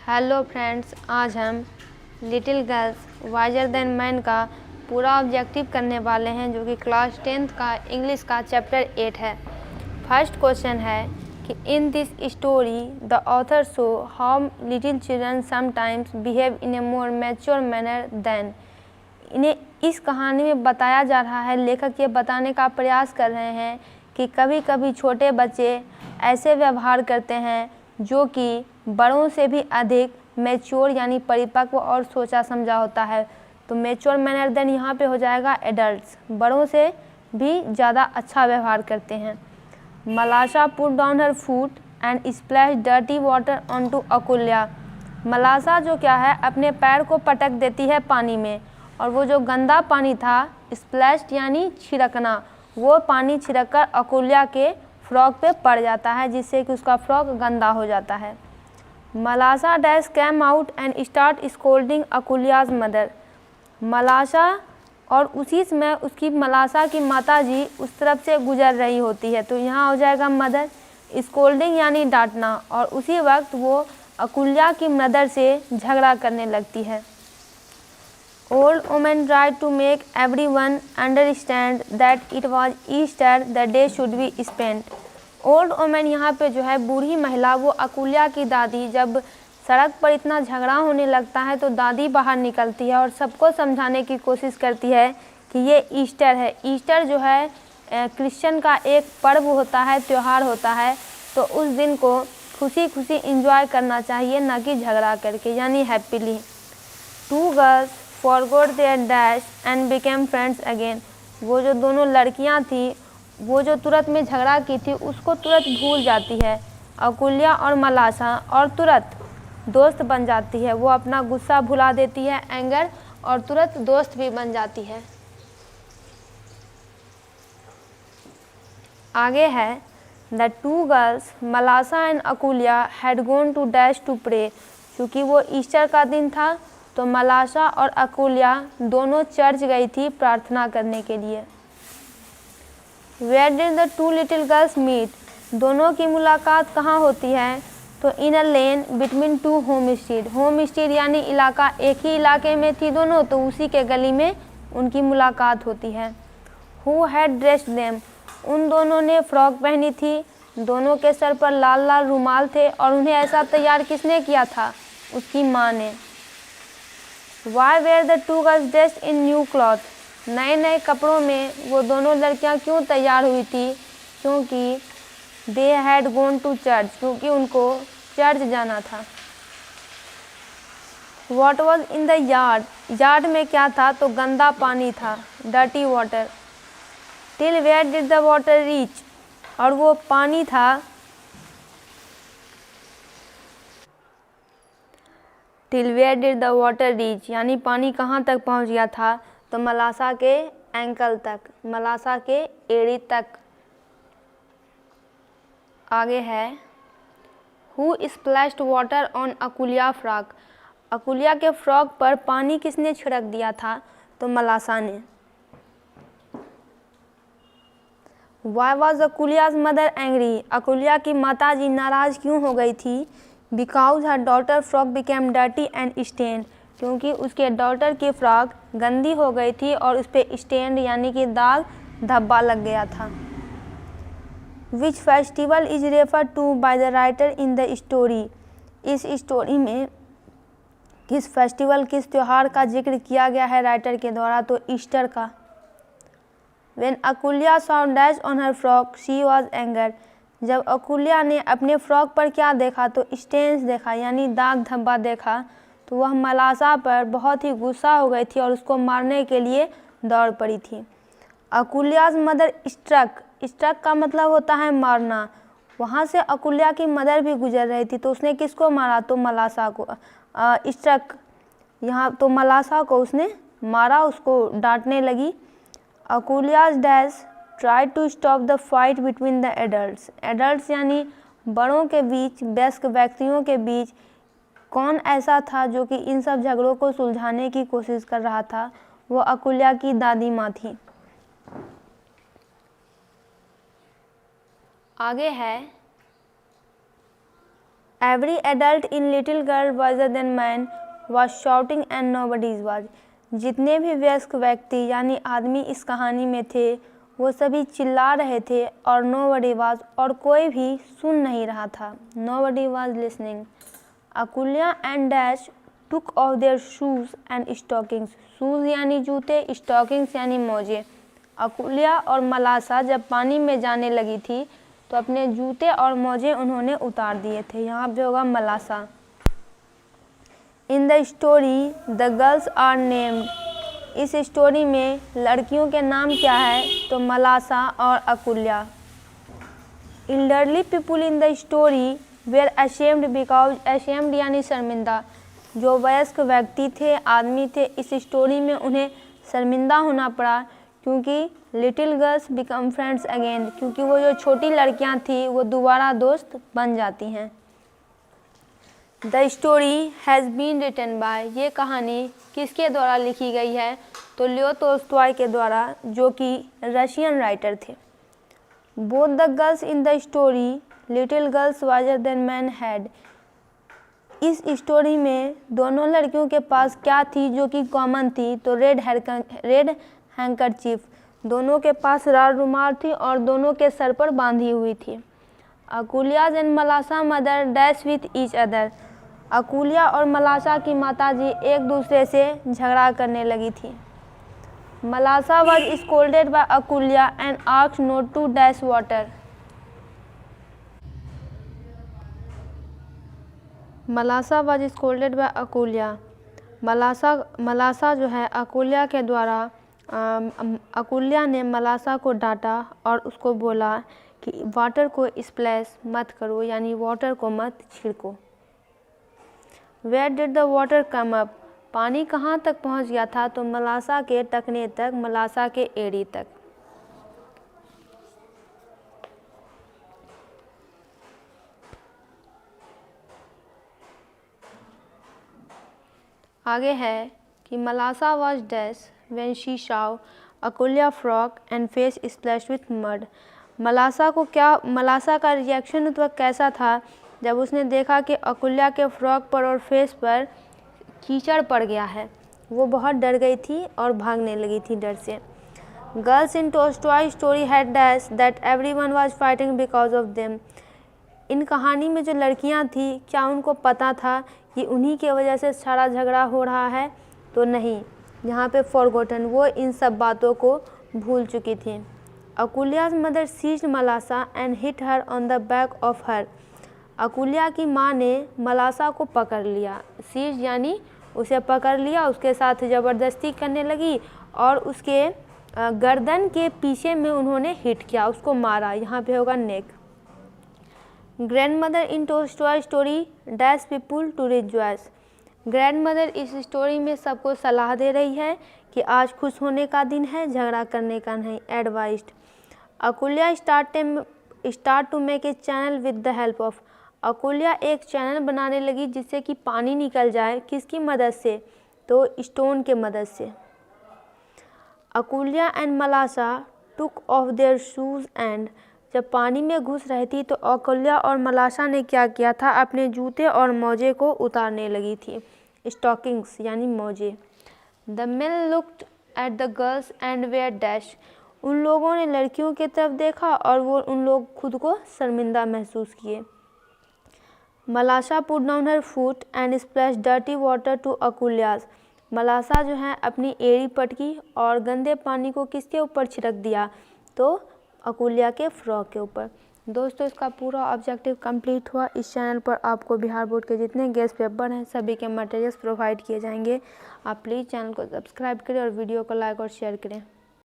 Hello friends, आज हम little girls visor then man का पूरा ऑब्जेक्टिव करने वाले हैं, जो कि क्लास 10th का इंग्लिश का चैप्टर 8 है। फर्स्ट क्वेश्चन है कि in this story the author show how little children sometimes behave in a more mature manner than. इन्हें इस कहानी में बताया जा रहा है, लेखक ये बताने का प्रयास कर रहे हैं कि कभी कभी छोटे बच्चे ऐसे व्यवहार करते हैं जो कि बड़ों से भी अधिक मैच्योर यानी परिपक्व और सोचा समझा होता है। तो मैच्योर मैनर देन यहाँ पे हो जाएगा एडल्ट्स, बड़ों से भी ज़्यादा अच्छा व्यवहार करते हैं। Malasha put down her foot and splash dirty water on to Akulya. Malasha जो क्या है, अपने पैर को पटक देती है पानी में, और वो जो गंदा पानी था, स्प्लैश्ड यानी छिड़कना, वो पानी छिड़क कर अकुल्या के फ्रॉक पे पड़ जाता है, जिससे कि उसका फ्रॉक गंदा हो जाता है। Malasha dash came out and start scolding Akulya's mother. Malasha और उसी समय उसकी मलाशा की माता जी उस तरफ से गुजर रही होती है, तो यहाँ हो जाएगा मदर। स्कोल्डिंग यानी डांटना, और उसी वक्त वो अकुल्या की मदर से झगड़ा करने लगती है। Old woman tried to make everyone understand that it was Easter, the day should be spent. Old woman यहाँ पे जो है बूढ़ी महिला, वो अकुल्या की दादी, जब सड़क पर इतना झगड़ा होने लगता है तो दादी बाहर निकलती है और सबको समझाने की कोशिश करती है कि ये ईस्टर है। ईस्टर जो है क्रिश्चियन का एक पर्व होता है, त्यौहार होता है, तो उस दिन को खुशी खुशी इंजॉय करना चाहिए, ना कि झगड़ा करके, यानी happily. Two girls forgot their dash and became friends again. वो जो दोनों लड़कियां थी, वो जो तुरंत में झगड़ा की थी, उसको तुरंत भूल जाती है अकुल्या और मलाशा, और तुरंत दोस्त बन जाती है। वो अपना गुस्सा भुला देती है, एंगर, और तुरंत दोस्त भी बन जाती है। आगे है the two girls Malasha and Akulya had gone to dash to pray. क्योंकि वो ईस्टर का दिन था, तो मलाशा और अकुल्या दोनों चर्च गई थी प्रार्थना करने के लिए। Where did the two little girls meet? दोनों की मुलाकात कहाँ होती है? तो in a lane between two home street. Home street यानी इलाका, एक ही इलाके में थी दोनों, तो उसी के गली में उनकी मुलाकात होती है। Who had dressed them? उन दोनों ने फ्रॉक पहनी थी, दोनों के सर पर लाल लाल रुमाल थे, और उन्हें ऐसा तैयार किसने किया था? उसकी माँ ने। Why were the two girls dressed in new cloth? नए नए कपड़ों में वो दोनों लड़कियां क्यों तैयार हुई थी? क्योंकि they had gone to church, क्योंकि उनको चर्च जाना था। What was in the yard? Yard में क्या था? तो गंदा पानी था, dirty water. Till where did the water reach? और वो पानी था till where did the water reach, यानी पानी कहाँ तक पहुँच गया था? तो मलाशा के एंकल तक, मलाशा के एड़ी तक। आगे है who splashed water on Akulya frock. Akulya के फ्रॉक पर पानी किसने छिड़क दिया था? तो मलाशा ने। Why was Akulya's mother angry. Akulya की माता जी नाराज क्यों हो गई थी? Because her daughter frock became dirty and stained, क्योंकि उसके डॉटर की फ्रॉक गंदी हो गई थी और उस पर स्टेन्ड यानी कि दाग धब्बा लग गया था। Which festival is refer to by the writer in the story. इस स्टोरी में किस फेस्टिवल, किस त्यौहार का जिक्र किया गया है राइटर के द्वारा? तो ईस्टर का। When अकुल्या saw dash on her frock, she was angered. जब अकुल्या ने अपने फ्रॉक पर क्या देखा? तो स्टेन्स देखा, यानी दाग धब्बा देखा, तो वह मलाशा पर बहुत ही गुस्सा हो गई थी और उसको मारने के लिए दौड़ पड़ी थी। अकुल्याज मदर स्ट्रक। स्ट्रक का मतलब होता है मारना। वहाँ से अकुल्या की मदर भी गुजर रही थी, तो उसने किसको मारा? तो मलाशा को। स्ट्रक यहाँ तो मलाशा को उसने मारा, उसको डांटने लगी। Akulya's dash try to stop the fight between the adults. Adults यानी बड़ों के बीच, वयस्क व्यक्तियों के बीच कौन ऐसा था जो कि इन सब झगड़ों को सुलझाने की कोशिश कर रहा था? वो अकुल्या की दादी माँ थी। आगे है every adult in little girl visor then man was shouting and nobody's was. जितने भी वयस्क व्यक्ति यानी आदमी इस कहानी में थे वो सभी चिल्ला रहे थे और नोबडी वाज और कोई भी सुन नहीं रहा था। Nobody was listening. Akulya and dash took off their shoes and stockings. Shoes यानी जूते, स्टॉकिंग्स यानी मोजे। अकुल्या और मलासा जब पानी में जाने लगी थी तो अपने जूते और मोजे उन्होंने उतार दिए थे। यहाँ पे होगा Malasha. In the story the girls are named. इस स्टोरी में लड़कियों के नाम क्या है तो मलासा और Akulya. Elderly people in the story were ashamed because ashamed यानी शर्मिंदा। जो वयस्क व्यक्ति थे, आदमी थे, इस स्टोरी में उन्हें शर्मिंदा होना पड़ा क्योंकि little girls become friends again, क्योंकि वो जो छोटी लड़कियां थी वो दोबारा दोस्त बन जाती हैं। The story has been written by. ये कहानी किसके द्वारा लिखी गई है तो लियो तोल्स्टॉय के द्वारा, जो कि रशियन राइटर थे। Both the girls in the story little girls visor then man had. इस स्टोरी में दोनों लड़कियों के पास क्या थी जो कि कॉमन थी तो रेड हैंकरचीफ। दोनों के पास लाल रुमाल थी और दोनों के सर पर बांधी हुई थी। Akulya's and Malasha mother dash with each other. Akulya और मलासा की माताजी एक दूसरे से झगड़ा करने लगी थी। Malasha was scolded by Akulya and asked not to dash water. Malasha was scolded by Akulya. Malasha जो है अकुलिया के द्वारा, अकुलिया ने मलासा को डांटा और उसको बोला कि वाटर को स्प्लैश मत करो, यानी वाटर को मत छिड़को। Where did the water come up. पानी कहाँ तक पहुँच गया था तो मलासा के टखने तक, मलासा के एड़ी तक। आगे है कि Malasha was dash when she saw Akulya frock and face splashed with mud. Malasha का रिएक्शन उस वक्त कैसा था जब उसने देखा कि अकुलिया के फ्रॉक पर और फेस पर कीचड़ पड़ गया है। वो बहुत डर गई थी और भागने लगी थी डर से। Girls in Tolstoy story had dash that everyone was fighting because of them. इन कहानी में जो लड़कियां थी क्या उनको पता था कि उन्हीं के वजह से सारा झगड़ा हो रहा है तो नहीं। यहाँ पे फॉरगॉटन, वो इन सब बातों को भूल चुकी थी। Akulya's mother seized Malasha and hit her on the back of her. Akulya की माँ ने मलासा को पकड़ लिया। सीज यानी उसे पकड़ लिया, उसके साथ ज़बरदस्ती करने लगी और उसके गर्दन के पीछे में उन्होंने हिट किया, उसको मारा। यहाँ पे होगा neck. Grandmother in Tolstoy story dash people to rejoice. Grandmother इस स्टोरी में सबको सलाह दे रही है कि आज खुश होने का दिन है, झगड़ा करने का नहीं। Advised. Akulya start to make a channel with the help of. Akulya एक चैनल बनाने लगी जिससे कि पानी निकल जाए। किसकी मदद से तो स्टोन के मदद से। Akulya and Malasha took off their shoes and. जब पानी में घुस रही थी तो अकुलिया और मलासा ने क्या किया था, अपने जूते और मोजे को उतारने लगी थी। स्टॉकिंग्स यानी मोजे। The men looked at the girls and were dash. उन लोगों ने लड़कियों की तरफ देखा और वो उन लोग खुद को शर्मिंदा महसूस किए। Malasha put down her foot and splash dirty water to Akulya's. Malasha जो है अपनी एड़ी पटकी और गंदे पानी को किसके ऊपर छिड़क दिया तो अकुलिया के फ्रॉक के ऊपर। दोस्तों इसका पूरा ऑब्जेक्टिव कंप्लीट हुआ। इस चैनल पर आपको बिहार बोर्ड के जितने गेस्ट पेपर हैं सभी के मटेरियल्स प्रोवाइड किए जाएंगे। आप प्लीज़ चैनल को सब्सक्राइब करें और वीडियो को लाइक और शेयर करें।